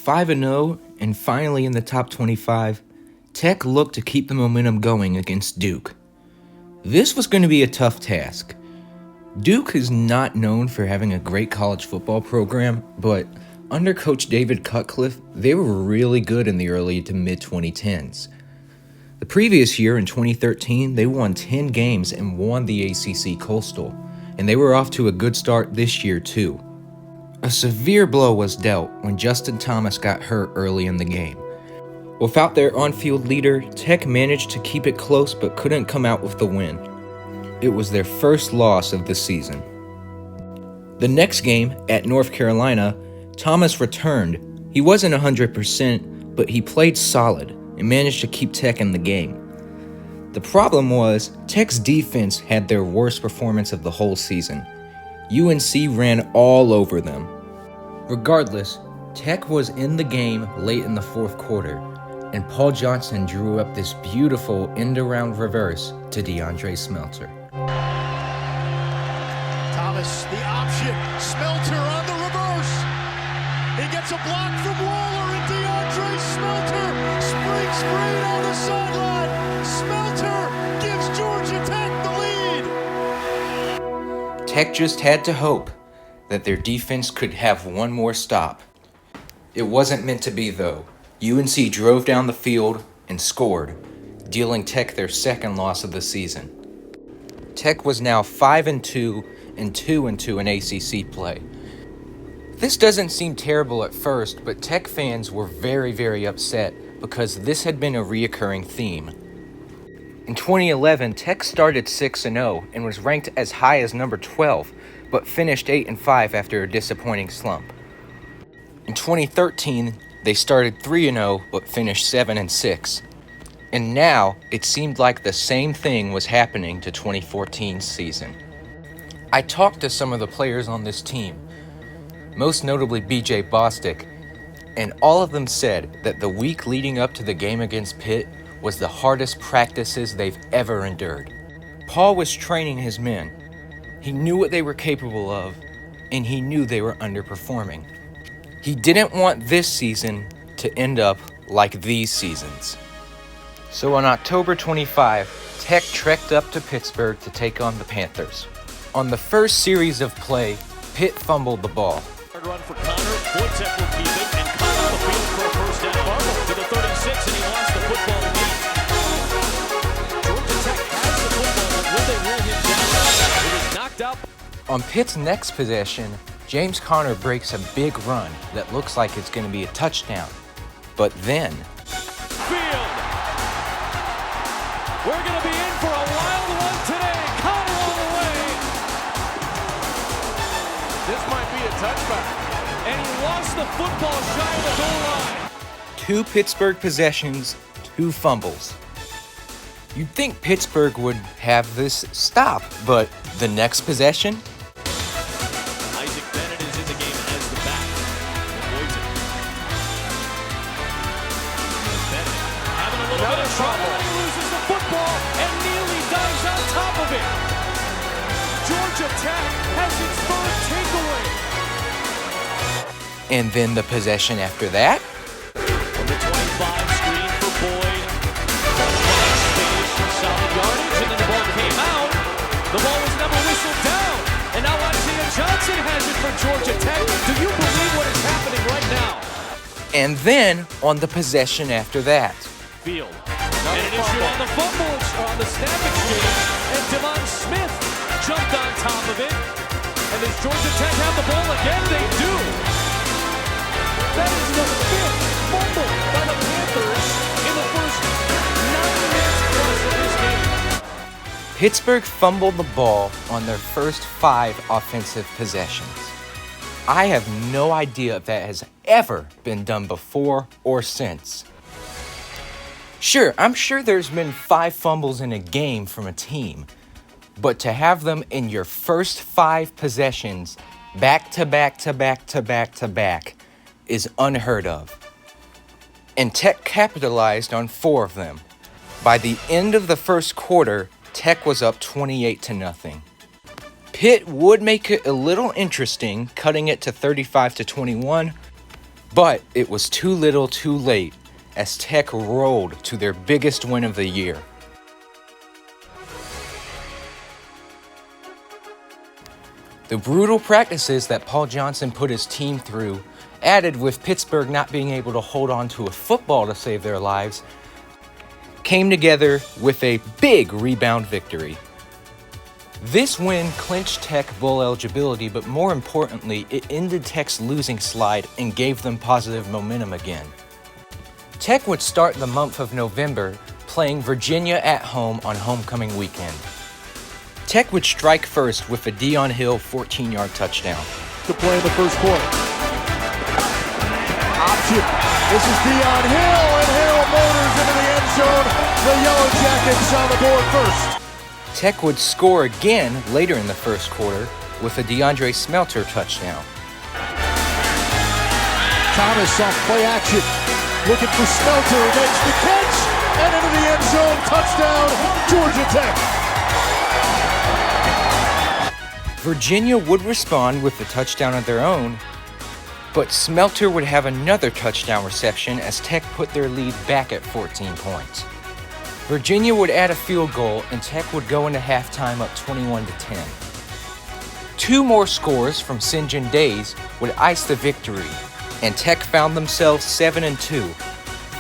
5-0 and finally in the top 25, Tech looked to keep the momentum going against Duke. This was going to be a tough task. Duke is not known for having a great college football program, but under Coach David Cutcliffe, they were really good in the early to mid-2010s. The previous year, in 2013, they won 10 games and won the ACC Coastal, and they were off to a good start this year too. A severe blow was dealt when Justin Thomas got hurt early in the game. Without their on-field leader, Tech managed to keep it close but couldn't come out with the win. It was their first loss of the season. The next game, at North Carolina, Thomas returned. He wasn't 100%, but he played solid and managed to keep Tech in the game. The problem was, Tech's defense had their worst performance of the whole season. UNC ran all over them. Regardless, Tech was in the game late in the fourth quarter, and Paul Johnson drew up this beautiful end-around reverse to DeAndre Smelter. Thomas, the option, Smelter on the reverse. He gets a block from Waller, and DeAndre Smelter springs free on the sideline. Smelter gives Georgia Tech the lead. Tech just had to hope that their defense could have one more stop. It wasn't meant to be, though. UNC drove down the field and scored, dealing Tech their second loss of the season. Tech was now 5-2 and 2-2 in ACC play. This doesn't seem terrible at first, but Tech fans were very, very upset because this had been a reoccurring theme. In 2011, Tech started 6-0 and was ranked as high as number 12, but finished 8-5 after a disappointing slump. In 2013, they started 3-0 but finished 7-6. And now, it seemed like the same thing was happening to 2014's season. I talked to some of the players on this team, most notably BJ Bostic, and all of them said that the week leading up to the game against Pitt was the hardest practices they've ever endured. Paul was training his men. He knew what they were capable of, and he knew they were underperforming. He didn't want this season to end up like these seasons. So on October 25, Tech trekked up to Pittsburgh to take on the Panthers. On the first series of play, Pitt fumbled the ball. Run for Connor, Wojtek will keep it, and Connor on the field for a first down. Barber to the 36, and he lost the football lead. Georgia Tech has the football, but will they rule him down? It is knocked out. On Pitt's next possession, James Conner breaks a big run that looks like it's going to be a touchdown. But then, Field. We're going to be in for a wild one today. Conner all the way. This might be a touchback. And he lost the football shy of the goal line. 2 Pittsburgh possessions, 2 fumbles. You'd think Pittsburgh would have this stop, but the next possession? Isaac Bennett is in the game as the back. Wojtek. Bennett having a little bit of trouble. He loses the football, and Neely dives on top of it. Georgia Tech has its third takeaway. And then the possession after that? From the 25, screen for Boyd. Spanish for solid yardage, and then the ball came out. The ball was never whistled down. And now Isaiah Johnson has it for Georgia Tech. Do you believe what is happening right now? And then on the possession after that. Field. And an issue on the fumble, on the snap exchange. And Devon Smith jumped on top of it. And does Georgia Tech have the ball again? They do. That is the 5th fumble by the Panthers in the first 9 minutes plus of this game. Pittsburgh fumbled the ball on their first 5 offensive possessions. I have no idea if that has ever been done before or since. Sure, I'm sure there's been 5 fumbles in a game from a team, but to have them in your first 5 possessions, back to back to back to back to back, is unheard of. And Tech capitalized on 4 of them. By the end of the first quarter, Tech was up 28-0. Pitt would make it a little interesting, cutting it to 35-21, But it was too little too late as Tech rolled to their biggest win of the year. The brutal practices that Paul Johnson put his team through, added with Pittsburgh not being able to hold on to a football to save their lives, came together with a big rebound victory. This win clinched Tech bowl eligibility, but more importantly, it ended Tech's losing slide and gave them positive momentum again. Tech would start the month of November playing Virginia at home on homecoming weekend. Tech would strike first with a Deion Hill 14-yard touchdown. To play in the first quarter. Option. This is Deion Hill, and Hill motors into the end zone. The Yellow Jackets on the board first. Tech would score again later in the first quarter with a DeAndre Smelter touchdown. Thomas off play action. Looking for Smelter, makes the catch, and into the end zone. Touchdown, Georgia Tech. Virginia would respond with a touchdown of their own, but Smelter would have another touchdown reception as Tech put their lead back at 14 points. Virginia would add a field goal and Tech would go into halftime up 21-10. Two more scores from St. John Days would ice the victory, and Tech found themselves 7-2.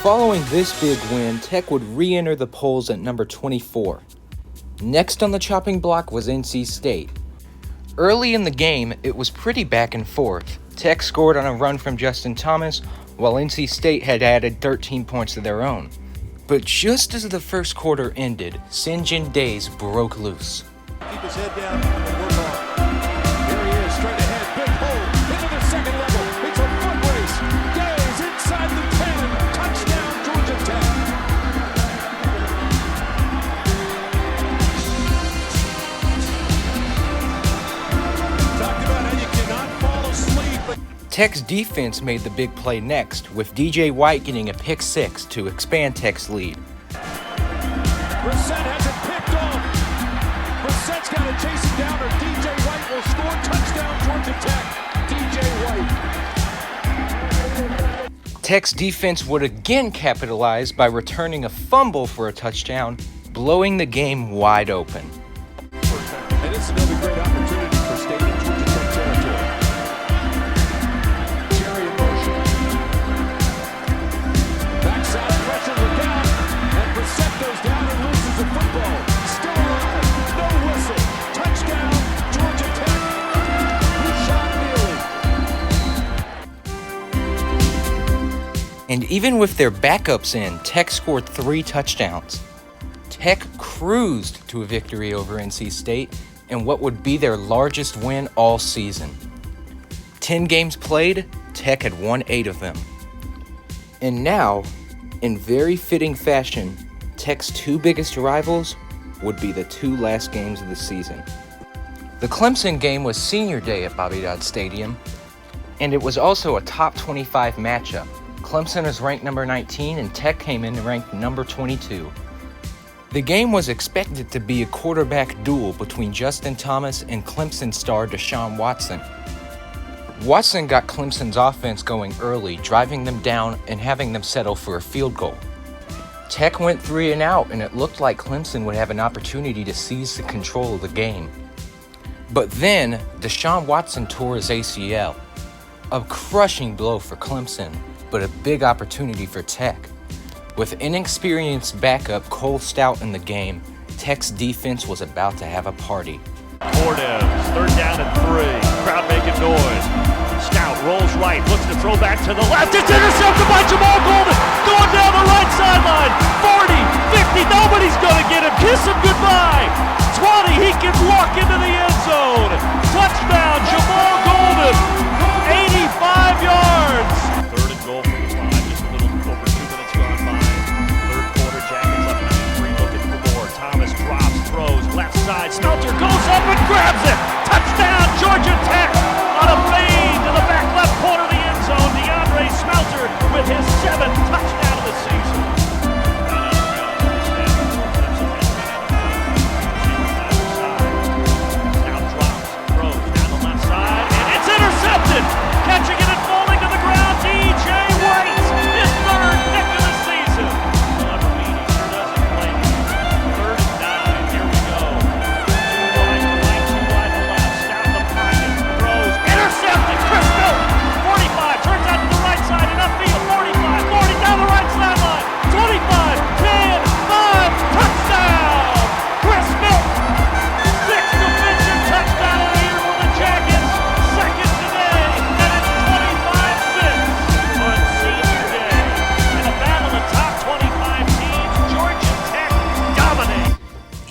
Following this big win, Tech would re-enter the polls at number 24. Next on the chopping block was NC State. Early in the game, it was pretty back and forth. Tech scored on a run from Justin Thomas, while NC State had added 13 points of their own. But just as the first quarter ended, St. John Days broke loose. Keep his head down and work on. Here he is, straight ahead, big hole, into the second level. It's a foot race. Days inside the 10. Touchdown, Georgia Tech. Talked about how you cannot fall asleep. Tech's defense made the big play next, with DJ White getting a pick six to expand Tech's lead. Brissett has it picked off. Brissett's got to chase it down, or DJ White will score. Touchdown, Georgia Tech. DJ White. Tech's defense would again capitalize by returning a fumble for a touchdown, blowing the game wide open. And it's another great opportunity for State in Georgia Tech territory. Jerry in motion. Backside pressure, look out. And Brissett goes down and loses the football. Still alive, no whistle. Touchdown, Georgia Tech. Rashad Neely. And even with their backups in, Tech scored 3 touchdowns. Tech cruised to a victory over NC State in what would be their largest win all season. 10 games played, Tech had won 8 of them. And now, in very fitting fashion, Tech's 2 biggest rivals would be the 2 last games of the season. The Clemson game was senior day at Bobby Dodd Stadium, and it was also a top 25 matchup. Clemson is ranked number 19 and Tech came in ranked number 22. The game was expected to be a quarterback duel between Justin Thomas and Clemson star Deshaun Watson. Watson got Clemson's offense going early, driving them down and having them settle for a field goal. Tech went 3 and out, and it looked like Clemson would have an opportunity to seize the control of the game. But then, Deshaun Watson tore his ACL. A crushing blow for Clemson, but a big opportunity for Tech. With inexperienced backup Cole Stout in the game, Tech's defense was about to have a party. Cortez, 3rd down and 3. Crowd making noise. Stout rolls right, looks to throw back to the left. It's intercepted by Jamal Golden. Going down the right sideline. 40, 50, nobody's going to get him. Kiss him goodbye. 20, he can walk into the end zone. Touchdown, Jamal Golden. 85 yards. 3rd and goal from the 5. Just a little over 2 minutes gone by. 3rd quarter, Jackets up 9-3, looking for more. Thomas drops, throws, left side. Smelter goes up and grabs it. Touchdown, Georgia Tech. On a fade to the back left corner of the end zone. DeAndre Smelter with his 7th touchdown of the season. Now drops, throws down the left side, and it's intercepted. Catching it and falling to the ground, DJ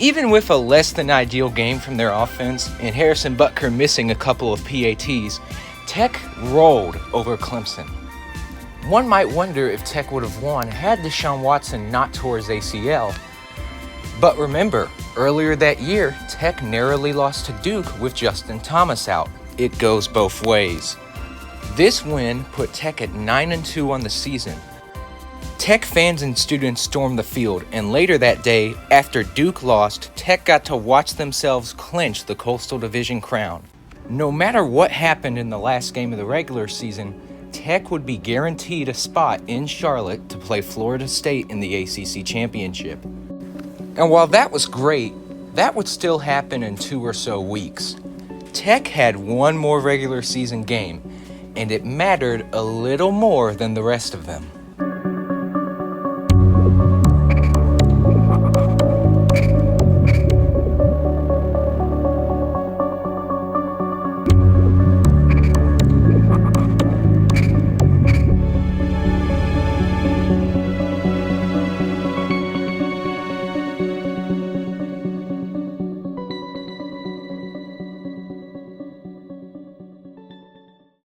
Even with a less than ideal game from their offense and Harrison Butker missing a couple of PATs, Tech rolled over Clemson. One might wonder if Tech would have won had Deshaun Watson not tore his ACL. But remember, earlier that year, Tech narrowly lost to Duke with Justin Thomas out. It goes both ways. This win put Tech at 9-2 on the season. Tech fans and students stormed the field, and later that day, after Duke lost, Tech got to watch themselves clinch the Coastal Division crown. No matter what happened in the last game of the regular season, Tech would be guaranteed a spot in Charlotte to play Florida State in the ACC Championship. And while that was great, that would still happen in 2 or so weeks. Tech had one more regular season game, and it mattered a little more than the rest of them.